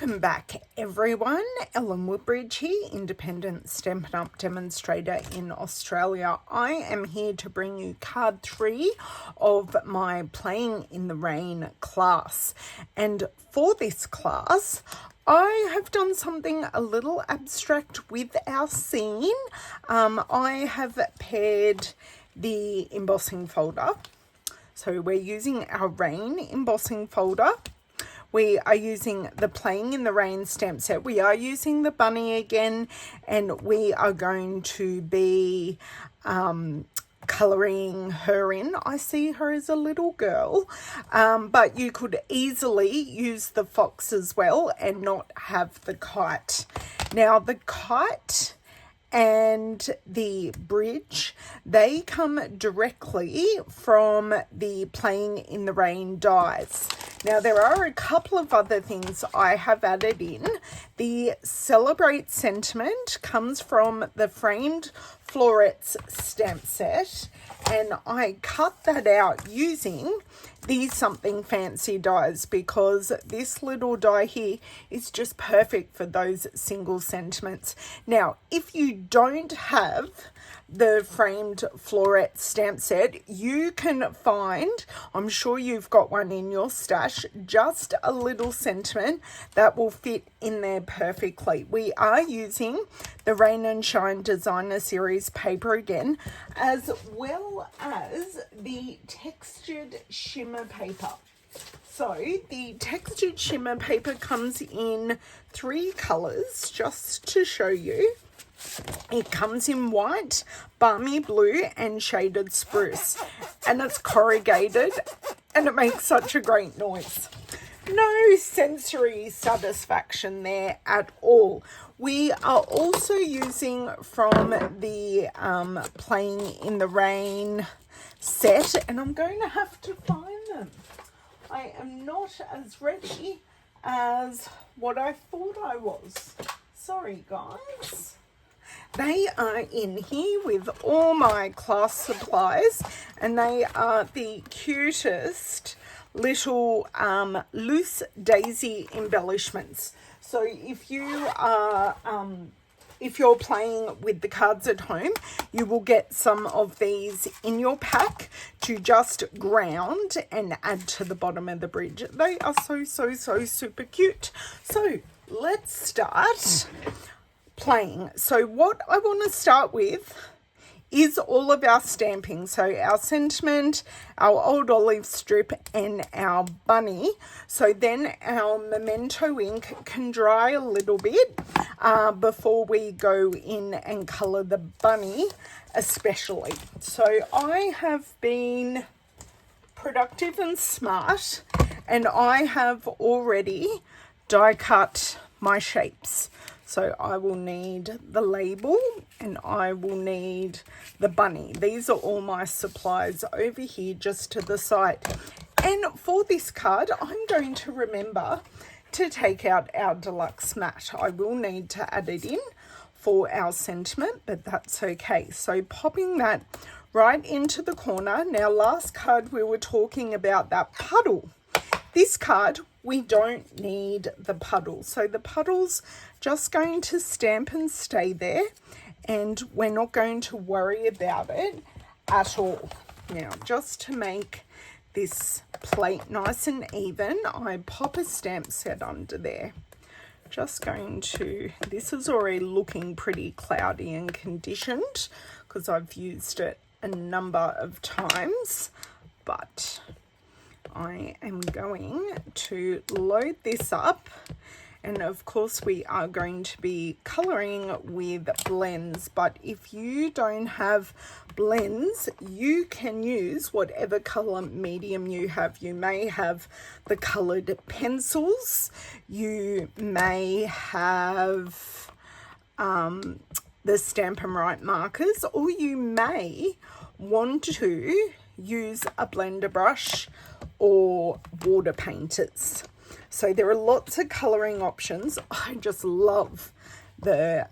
Welcome back everyone, Ellen Woodbridge here, independent Stampin' Up! Demonstrator in Australia. I am here to bring you card 3 of my Playing in the Rain class. And for this class, I have done something a little abstract with our scene. I have paired the embossing folder. So we're using our rain embossing folder. We are using the Playing in the Rain stamp set. We are using the bunny again, and we are going to be colouring her in. I see her as a little girl, but you could easily use the fox as well and not have the kite. Now, the kite and the bridge, they come directly from the Playing in the Rain dies. Now, there are a couple of other things I have added in. The Celebrate sentiment comes from the framed Florets stamp set, and I cut that out using these Something Fancy dies because this little die here is just perfect for those single sentiments. Now, if you don't have the framed Floret stamp set, you can find, I'm sure you've got one in your stash, just a little sentiment that will fit in there perfectly. We are using the Rain and Shine Designer Series paper again, as well as the textured shimmer paper. So the textured shimmer paper comes in 3 colours, just to show you. It comes in white, balmy blue, and shaded spruce, and it's corrugated, and it makes such a great noise. No sensory satisfaction there at all. We are also using from the Playing in the Rain set, and I'm going to have to find them. I am not as ready as what I thought I was. Sorry, guys. They are in here with all my class supplies, and they are the cutest little loose daisy embellishments. So if you are if you're playing with the cards at home, you will get some of these in your pack to just ground and add to the bottom of the bridge. They are so super cute. So let's start playing. So what I want to start with is all of our stamping. So our sentiment, our old olive strip, and our bunny. So then our memento ink can dry a little bit before we go in and colour the bunny especially. So I have been productive and smart, and I have already die cut my shapes. So I will need the label and I will need the bunny. These are all my supplies over here just to the side. And for this card, I'm going to remember to take out our deluxe mat. I will need to add it in for our sentiment, but that's okay. So popping that right into the corner. Now, last card we were talking about that puddle. This card, we don't need the puddle. So the puddle's just going to stamp and stay there, and we're not going to worry about it at all. Now, just to make this plate nice and even, I pop a stamp set under there. Just going to, this is already looking pretty cloudy and conditioned because I've used it a number of times, but I am going to load this up, and of course we are going to be colouring with blends, but if you don't have blends, you can use whatever colour medium you have. You may have the coloured pencils, you may have the Stampin' Right markers, or you may want to use a blender brush or water painters. So there are lots of colouring options. I just love the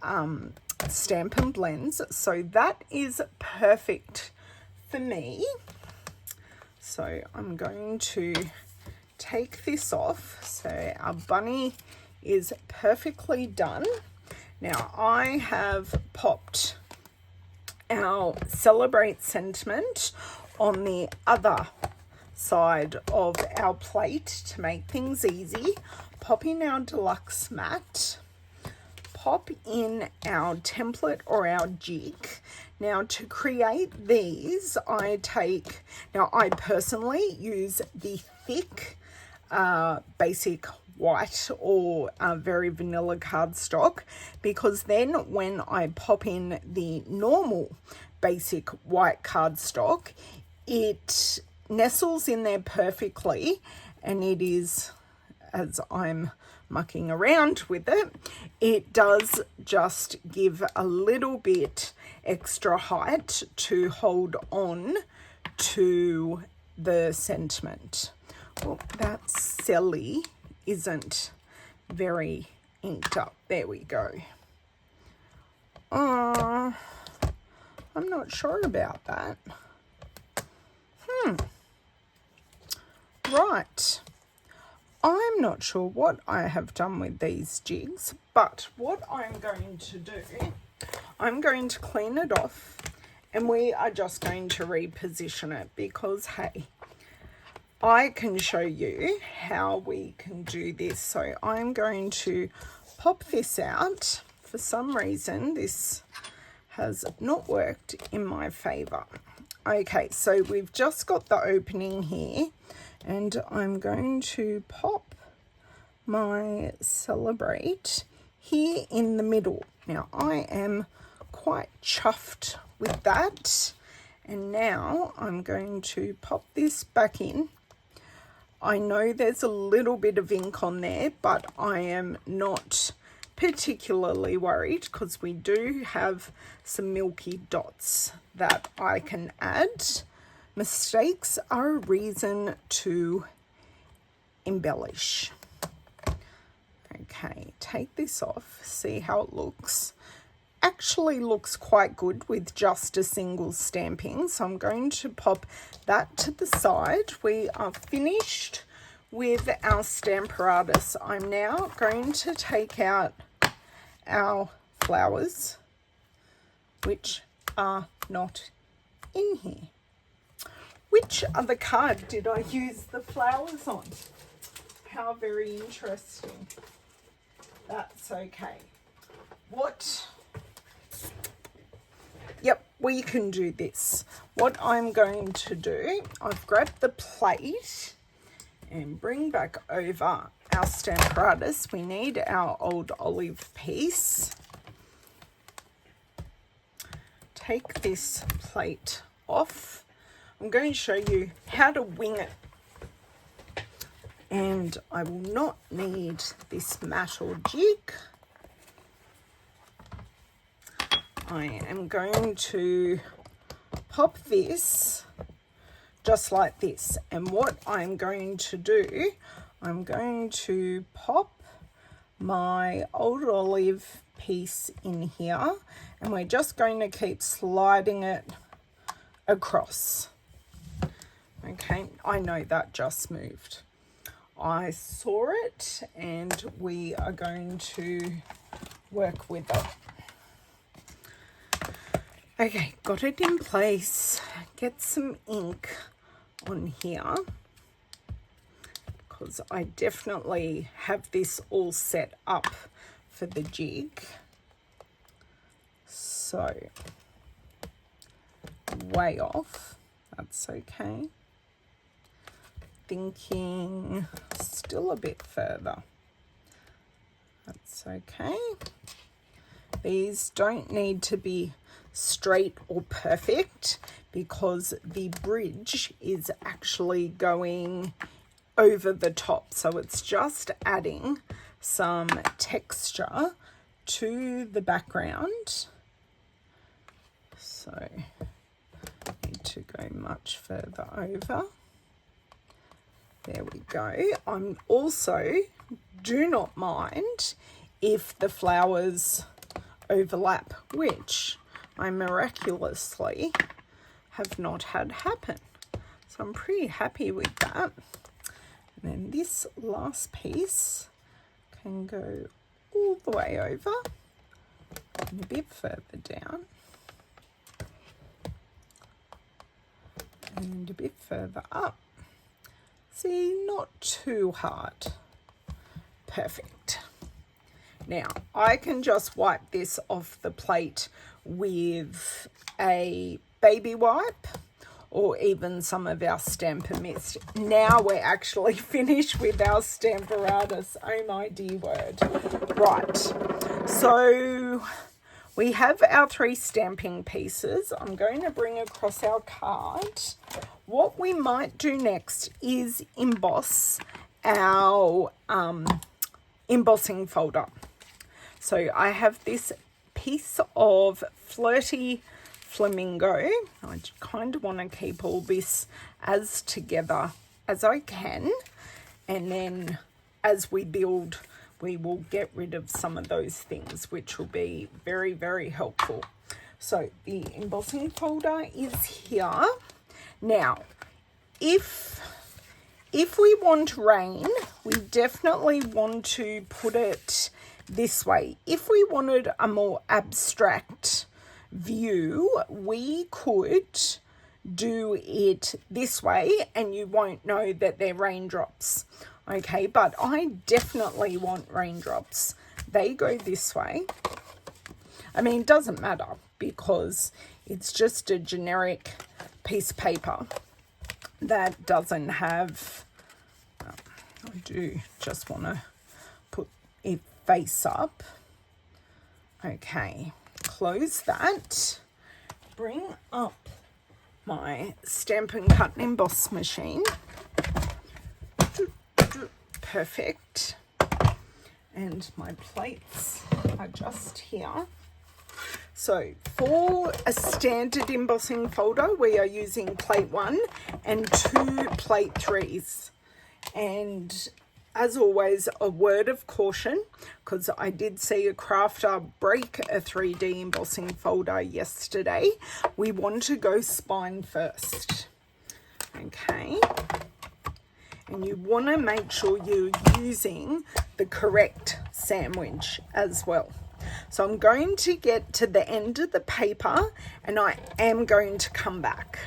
Stampin' blends. So that is perfect for me. So I'm going to take this off. So our bunny is perfectly done. Now I have popped our Celebrate sentiment on the other side of our plate to make things easy. Pop in our deluxe mat, pop in our template or our jig. Now to create these, I personally use the thick basic white or very vanilla cardstock, because then when I pop in the normal basic white cardstock, it nestles in there perfectly, and it is, as I'm mucking around with it, it does just give a little bit extra height to hold on to the sentiment. Well, that silly isn't very inked up. There we go. I'm not sure about that. Right. I'm not sure what I have done with these jigs, but what I'm going to do, I'm going to clean it off, and we are just going to reposition it, because hey, I can show you how we can do this. So I'm going to pop this out. For some reason, this has not worked in my favor. Okay, so we've just got the opening here, and I'm going to pop my Celebrate here in the middle. Now I am quite chuffed with that, and now I'm going to pop this back in. I know there's a little bit of ink on there, but I am not particularly worried, because we do have some milky dots that I can add. Mistakes are a reason to embellish. Okay, take this off, see how it looks. Actually looks quite good with just a single stamping, so I'm going to pop that to the side. We are finished with our Stamparatus. I'm now going to take out our flowers, which are not in here. Which other card did I use the flowers on? How very interesting. That's okay. Yep, we can do this. What I'm going to do, I've grabbed the plate and bring back over our Stamparatus. We need our old olive piece. Take this plate off. I'm going to show you how to wing it. And I will not need this mat or jig. I am going to pop this just like this. And what I'm going to do, I'm going to pop my old olive piece in here, and we're just going to keep sliding it across. Okay, I know that just moved. I saw it, and we are going to work with it. Okay, got it in place. Get some ink on here, because I definitely have this all set up for the jig. So, way off, that's okay. Thinking still a bit further. That's okay. These don't need to be straight or perfect, because the bridge is actually going over the top, so it's just adding some texture to the background. So need to go much further over. There we go. I'm also, do not mind if the flowers overlap, which I miraculously have not had happen. So I'm pretty happy with that. And then this last piece, can go all the way over and a bit further down and a bit further up. See, not too hard. Perfect. Now I can just wipe this off the plate with a baby wipe or even some of our Stampin' Mist. Now we're actually finished with our Stamparatus. Oh my dear word. Right, so we have our 3 stamping pieces. I'm going to bring across our card. What we might do next is emboss our embossing folder. So I have this piece of Flirty Flamingo. I kind of want to keep all this as together as I can, and then as we build we will get rid of some of those things, which will be very, very helpful. So the embossing folder is here. Now if we want rain, we definitely want to put it this way. If we wanted a more abstract view, we could do it this way and you won't know that they're raindrops. Okay, but I definitely want raindrops. They go this way. I mean, it doesn't matter because it's just a generic piece of paper that doesn't have, I do just want to put it face up. Okay, close that. Bring up my Stampin' Cut and Emboss machine. Perfect. And my plates are just here. So for a standard embossing folder, we are using plate 1 and 2 plate 3s. And as always, a word of caution, because I did see a crafter break a 3D embossing folder yesterday. We want to go spine first. Okay. And you want to make sure you're using the correct sandwich as well. So I'm going to get to the end of the paper and I am going to come back.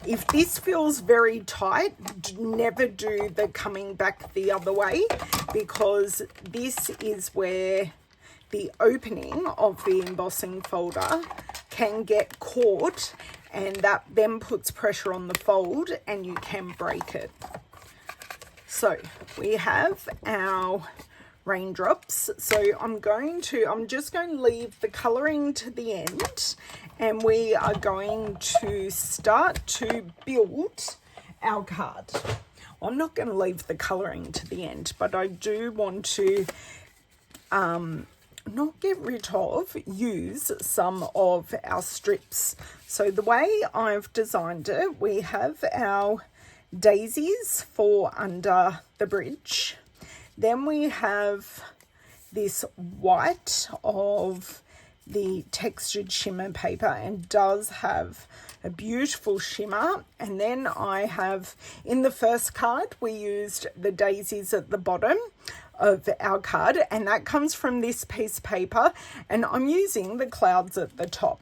If this feels very tight, never do the coming back the other way, because this is where the opening of the embossing folder can get caught, and that then puts pressure on the fold and you can break it. So we have our raindrops. So I'm just going to leave the colouring to the end, and we are going to start to build our card. Well, I'm not going to leave the colouring to the end, but I do want to not get rid of, use some of our strips. So the way I've designed it, we have our daisies for under the bridge. Then we have this white of the textured shimmer paper, and does have a beautiful shimmer. And then I have, in the first card, we used the daisies at the bottom of our card, and that comes from this piece of paper, and I'm using the clouds at the top.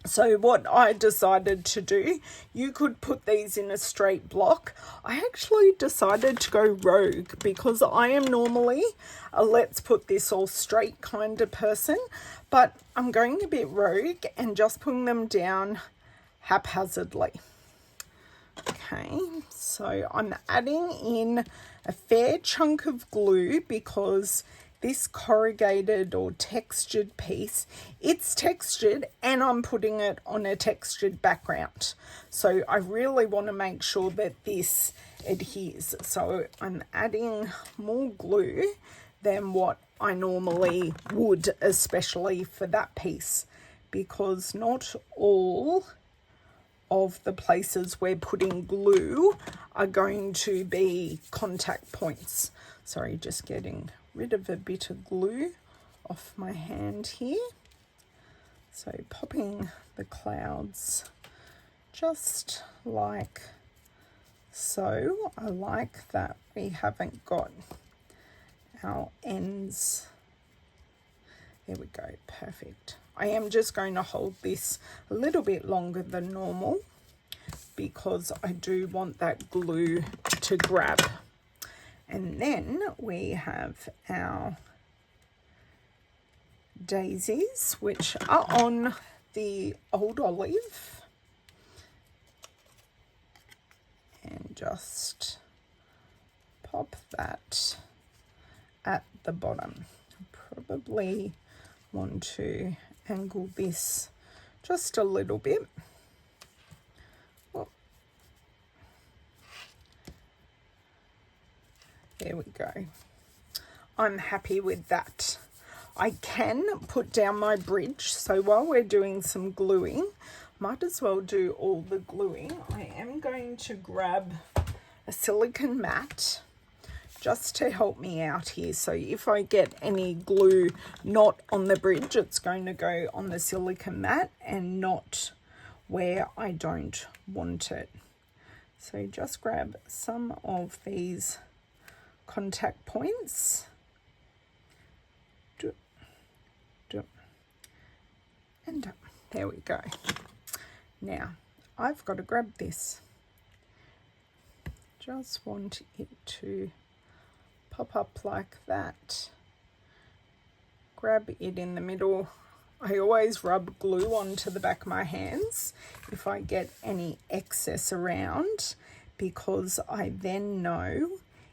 So what I decided to do, you could put these in a straight block. I actually decided to go rogue because I am normally a let's put this all straight kind of person, but I'm going a bit rogue and just putting them down haphazardly. Okay, so I'm adding in a fair chunk of glue because this corrugated or textured piece, it's textured and I'm putting it on a textured background. So I really want to make sure that this adheres. So I'm adding more glue than what I normally would, especially for that piece, because not all of the places we're putting glue are going to be contact points. Sorry, just getting rid of a bit of glue off my hand here. So popping the clouds just like so. I like that we haven't got our ends. There we go, perfect. I am just going to hold this a little bit longer than normal because I do want that glue to grab. And then we have our daisies, which are on the old olive. And just pop that at the bottom. Probably want to angle this just a little bit. Oh. There we go. I'm happy with that. I can put down my bridge, so while we're doing some gluing, might as well do all the gluing. I am going to grab a silicone mat just to help me out here. So if I get any glue not on the bridge, it's going to go on the silicone mat and not where I don't want it. So just grab some of these contact points. And there we go. Now I've got to grab this. Just want it to pop up like that. Grab it in the middle. I always rub glue onto the back of my hands if I get any excess around, because I then know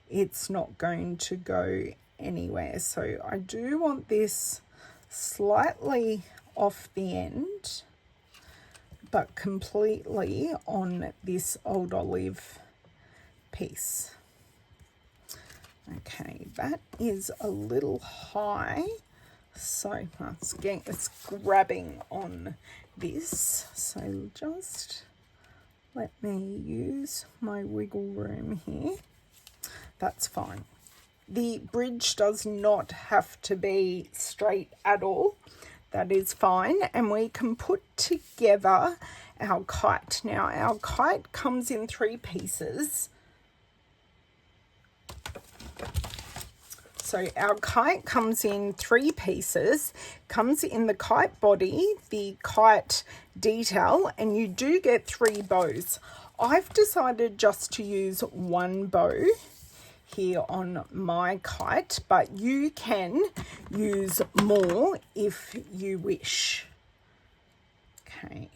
it's not going to go anywhere. So I do want this slightly off the end, but completely on this old olive piece. Okay, that is a little high, so it's grabbing on this. So just let me use my wiggle room here. That's fine. The bridge does not have to be straight at all. That is fine, and we can put together our kite. Now our kite comes in 3 pieces. So our kite comes in 3 pieces, comes in the kite body, the kite detail, and you do get 3 bows. I've decided just to use 1 bow here on my kite, but you can use more if you wish. Okay.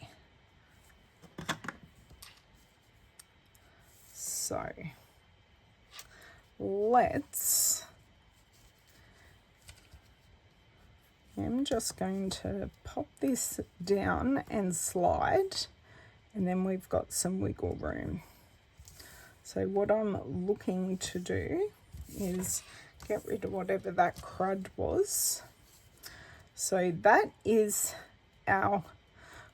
So I'm just going to pop this down and slide, and then we've got some wiggle room. So what I'm looking to do is get rid of whatever that crud was. So that is our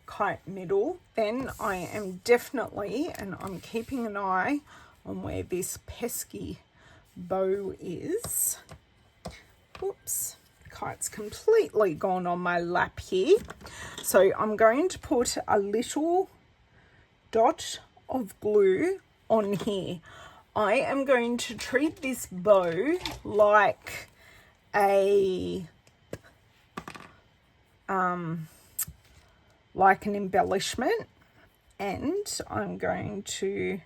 kite middle. Then I am definitely, and I'm keeping an eye on where this pesky bow is. Whoops, kite's completely gone on my lap here. So I'm going to put a little dot of glue on here. I am going to treat this bow like an embellishment, and I'm going to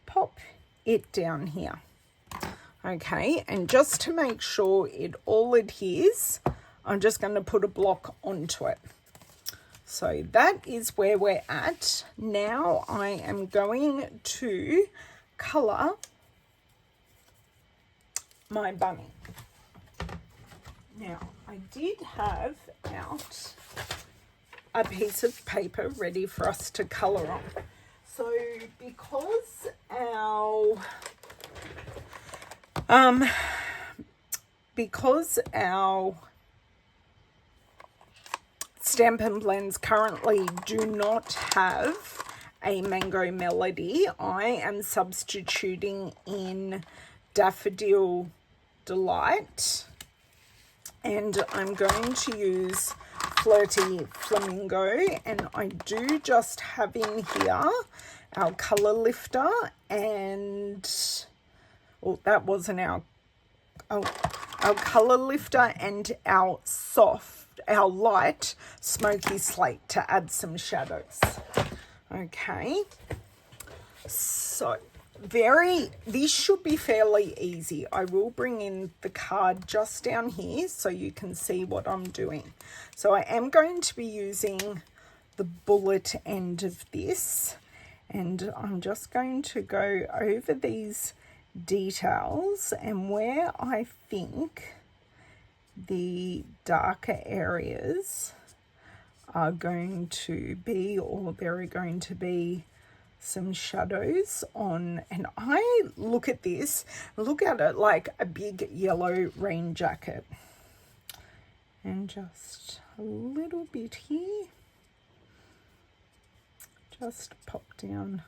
pop it down here. Okay, and just to make sure it all adheres, I'm just going to put a block onto it. So that is where we're at. Now I am going to colour my bunny. Now I did have out a piece of paper ready for us to colour on. So because our Stampin' blends currently do not have a mango melody, I am substituting in Daffodil Delight, and I'm going to use Flirty Flamingo, and I do just have in here our colour lifter, and that wasn't our, our colour lifter and our light smoky slate to add some shadows. Okay, so this should be fairly easy. I will bring in the card just down here so you can see what I'm doing. So I am going to be using the bullet end of this, and I'm just going to go over these details and where I think the darker areas are going to be, or there are going to be some shadows on. And I look at this, look at it like a big yellow rain jacket, and just a little bit here, just pop down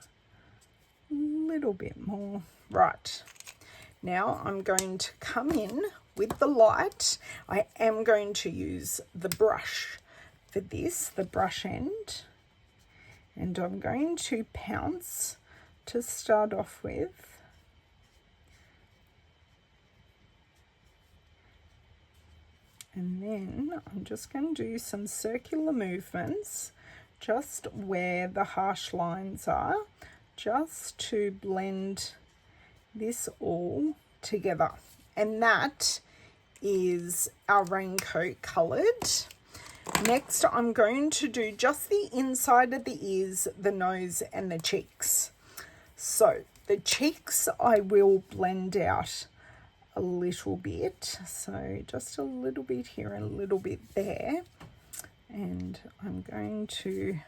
a little bit more. Right, now I'm going to come in with the light. I am going to use the brush for this, the brush end, and I'm going to pounce to start off with. And then I'm just going to do some circular movements just where the harsh lines are, just to blend this all together. And that is our raincoat coloured. Next, I'm going to do just the inside of the ears, the nose and the cheeks. So the cheeks I will blend out a little bit. So just a little bit here and a little bit there. And I'm going to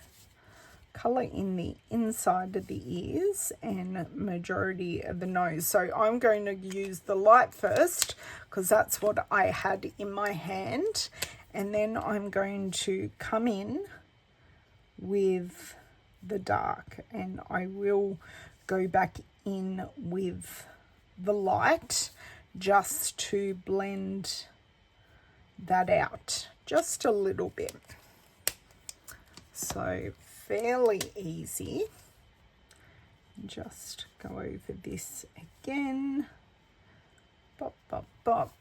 colour in the inside of the ears and majority of the nose. So I'm going to use the light first because that's what I had in my hand. And then I'm going to come in with the dark, and I will go back in with the light just to blend that out just a little bit. So fairly easy. Just go over this again. Bop, bop, bop.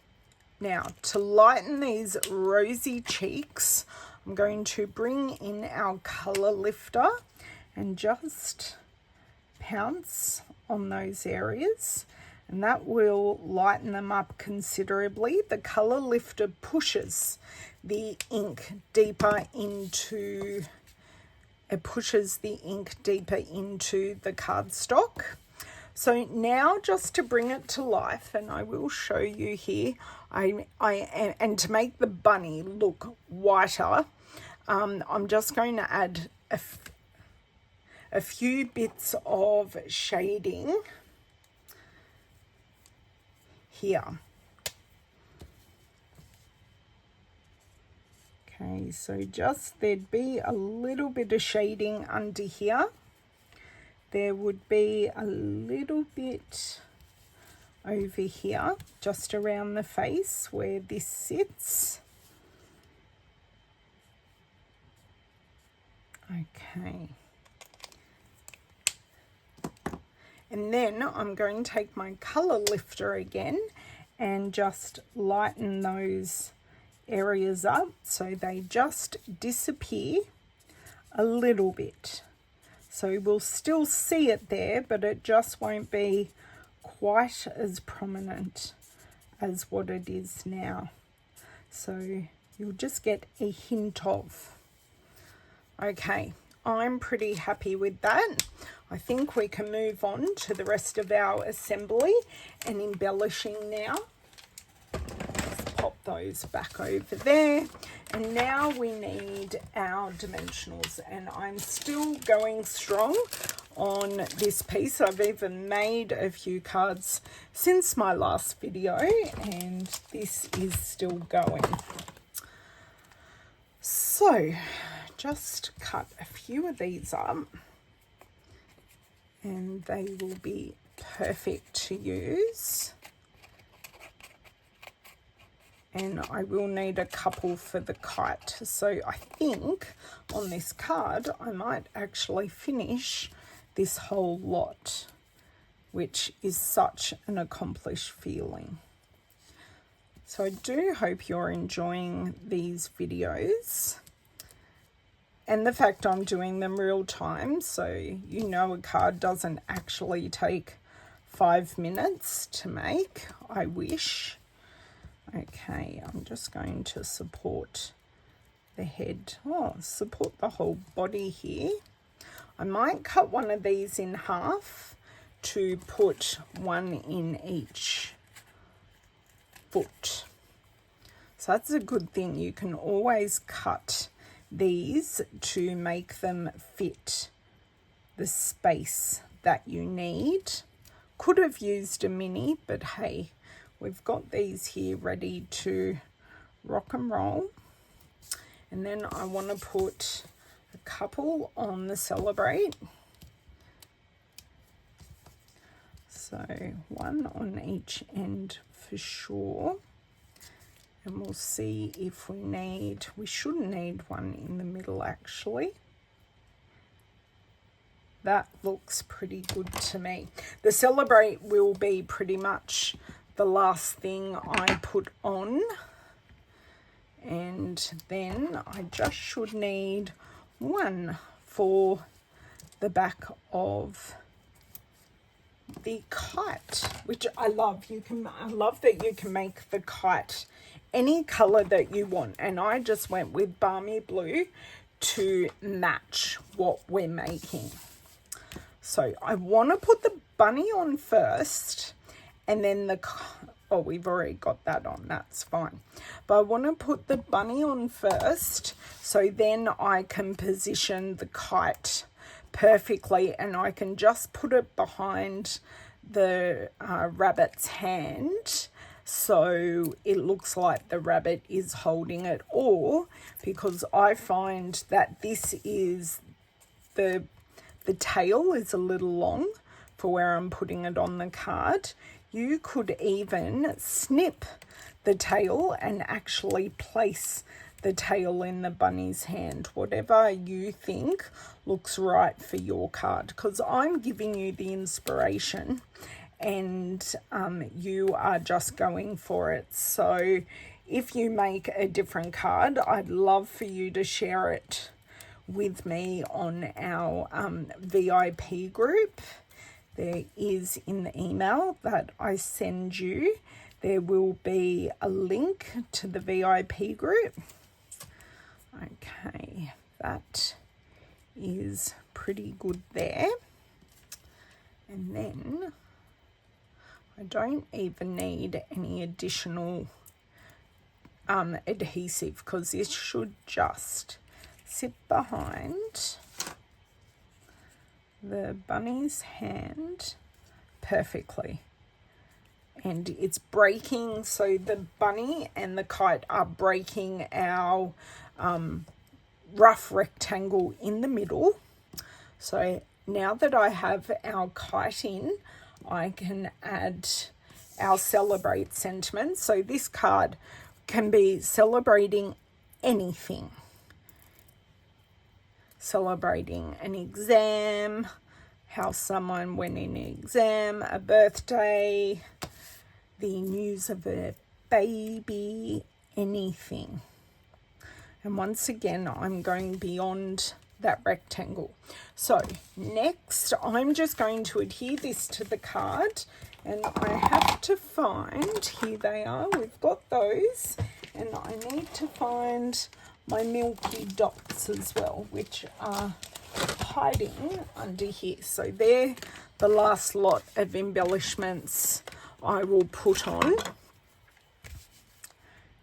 Now, to lighten these rosy cheeks, I'm going to bring in our colour lifter and just pounce on those areas, and that will lighten them up considerably. The colour lifter pushes the ink deeper into, it pushes the ink deeper into the cardstock. So now, just to bring it to life, and I will show you here, and to make the bunny look whiter, I'm just going to add a few bits of shading here. Okay, so just there'd be a little bit of shading under here. There would be a little bit over here, just around the face where this sits. Okay. And then I'm going to take my colour lifter again and just lighten those areas up so they just disappear a little bit. So we'll still see it there, but it just won't be quite as prominent as what it is now. So you'll just get a hint of. Okay, I'm pretty happy with that. I think we can move on to the rest of our assembly and embellishing now. Just pop those back over there. And now we need our dimensionals, and I'm still going strong on this piece. I've even made a few cards since my last video, and this is still going. So just cut a few of these up, and they will be perfect to use. And I will need a couple for the kite. So I think on this card, I might actually finish this whole lot, which is such an accomplished feeling. So I do hope you're enjoying these videos. And the fact I'm doing them real time, so you know a card doesn't actually take 5 minutes to make. I wish. Okay, I'm just going to support the head. Oh, support the whole body here. I might cut one of these in half to put one in each foot. So that's a good thing. You can always cut these to make them fit the space that you need. Could have used a mini, but hey, we've got these here ready to rock and roll. And then I want to put a couple on the Celebrate. So one on each end for sure. And we'll see if we shouldn't need one in the middle actually. That looks pretty good to me. The Celebrate will be pretty much the last thing I put on. And then I just should need one for the back of the kite, which I love. I love that you can make the kite any color that you want, and I just went with Balmy Blue to match what we're making. So I want to put the bunny on first, and then oh, we've already got that on, that's fine. But I want to put the bunny on first, so then I can position the kite perfectly, and I can just put it behind the rabbit's hand, so it looks like the rabbit is holding it. Or because I find that this is the tail is a little long for where I'm putting it on the card, you could even snip the tail and actually place the tail in the bunny's hand, whatever you think looks right for your card, because I'm giving you the inspiration and you are just going for it. So if you make a different card, I'd love for you to share it with me on our VIP group. There is, in the email that I send you, there will be a link to the VIP group. Okay, that is pretty good there. And then I don't even need any additional adhesive, because this should just sit behind the bunny's hand perfectly. And it's breaking, so the bunny and the kite are breaking our rough rectangle in the middle. So now that I have our kite in, I can add our Celebrate sentiment. So this card can be celebrating anything. Celebrating an exam, how someone went in an exam, a birthday, the news of a baby, anything. And once again, I'm going beyond that rectangle. So next, I'm just going to adhere this to the card, and I have to find, here they are, we've got those, and I need to find my milky dots as well, which are hiding under here. So they're the last lot of embellishments I will put on.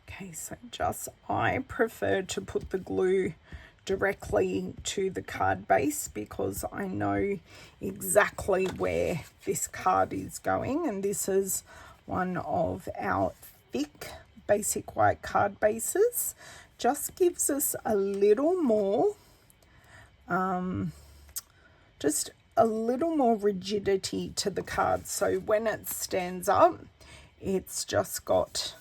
Okay, so I prefer to put the glue directly to the card base, because I know exactly where this card is going, and this is one of our thick basic white card bases. Just gives us a little more just a little more rigidity to the card, so when it stands up, it's just got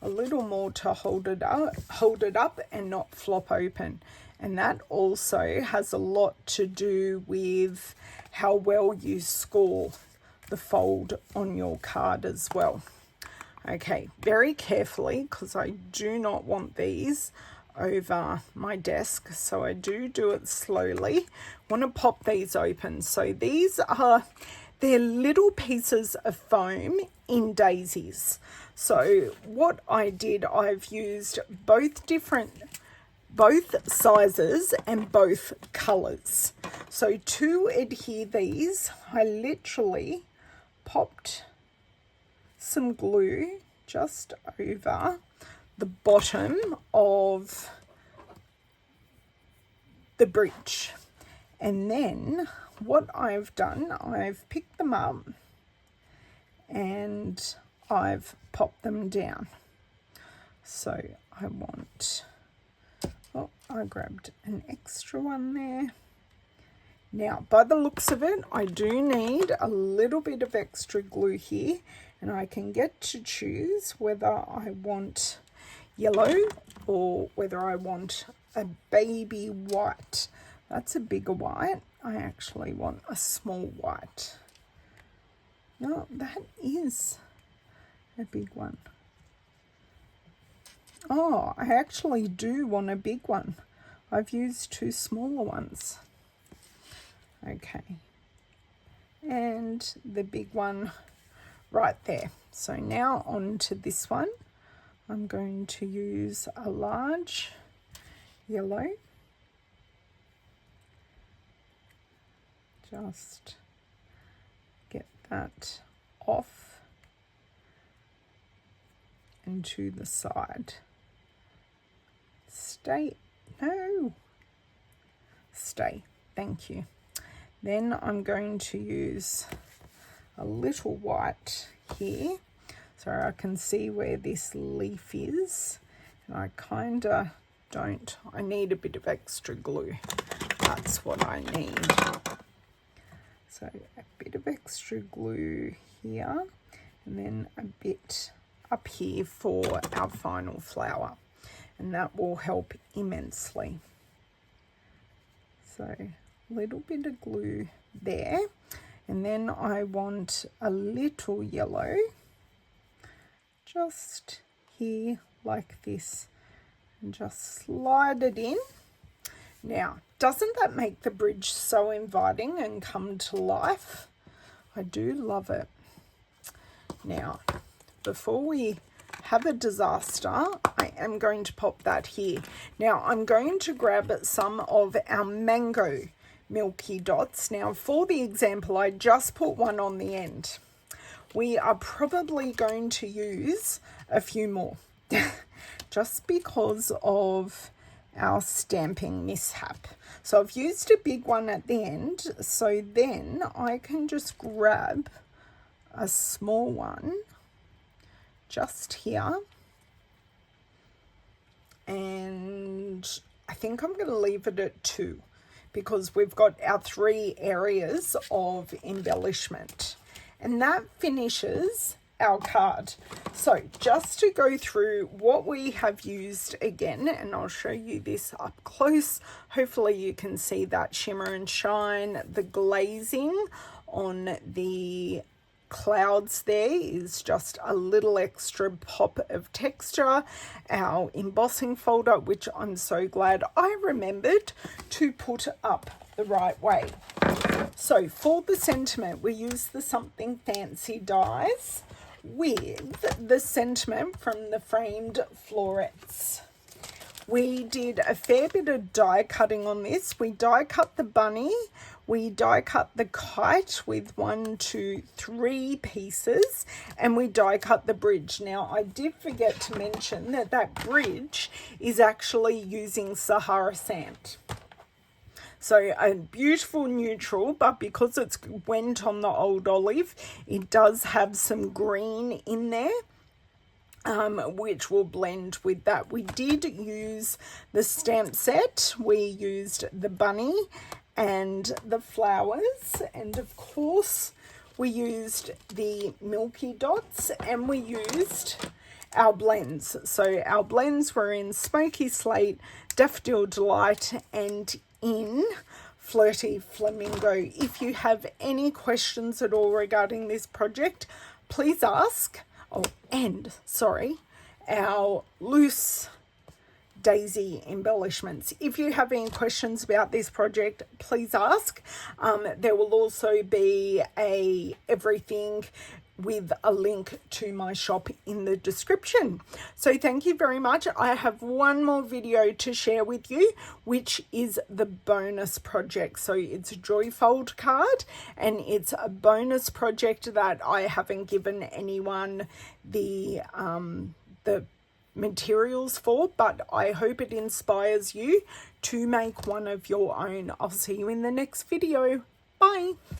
a little more to hold it up and not flop open. And that also has a lot to do with how well you score the fold on your card as well. Okay, very carefully, because I do not want these over my desk, so I do it slowly. Want to pop these open. So these are, they're little pieces of foam in daisies. So what I did, I've used both sizes and both colors. So to adhere these, I literally popped some glue just over the bottom of the bridge. And then what I've done, I've picked them up and I've popped them down. So I want, oh, I grabbed an extra one there. Now, by the looks of it, I do need a little bit of extra glue here, and I can get to choose whether I want yellow or whether I want a baby white. That's a bigger white. I actually want a small white. No, that is a big one. Oh, I actually do want a big one. I've used 2 smaller ones. Okay, and the big one right there. So now on to this one. I'm going to use a large yellow. Just get that off and to the side. Stay, no, stay, thank you. Then I'm going to use a little white here so I can see where this leaf is. And I kind of don't, I need a bit of extra glue. That's what I need. So a bit of extra glue here and then a bit up here for our final flower. And that will help immensely. So little bit of glue there, and then I want a little yellow just here like this, and just slide it in. Now, doesn't that make the bridge so inviting and come to life? I do love it. Now, before we have a disaster, I am going to pop that here. Now, I'm going to grab some of our mango milky dots. Now, for the example, I just put one on the end. We are probably going to use a few more just because of our stamping mishap. So I've used a big one at the end, so then I can just grab a small one just here, and I think I'm going to leave it at 2 because we've got our 3 areas of embellishment, and that finishes our card. So just to go through what we have used again, and I'll show you this up close. Hopefully you can see that shimmer and shine. The glazing on the clouds there is just a little extra pop of texture. Our embossing folder, which I'm so glad I remembered to put up the right way. So for the sentiment, we use the Something Fancy dies with the sentiment from the framed Florets. We did a fair bit of die cutting on this. We die cut the bunny, we die cut the kite with 1, 2, 3 pieces, and we die cut the bridge. Now, I did forget to mention that that bridge is actually using Sahara sand. So a beautiful neutral, but because it's went on the old olive, it does have some green in there, which will blend with that. We did use the stamp set. We used the bunny and the flowers, and of course we used the milky dots, and we used our blends. So our blends were in Smoky Slate, Daffodil Delight, and in Flirty Flamingo. If you have any questions at all regarding this project, please ask. and sorry, our loose daisy embellishments. If you have any questions about this project, please ask. There will also be a everything with a link to my shop in the description. So thank you very much. I have one more video to share with you, which is the bonus project. So it's a Joyfold card, and it's a bonus project that I haven't given anyone the materials for, but I hope it inspires you to make one of your own. I'll see you in the next video. Bye.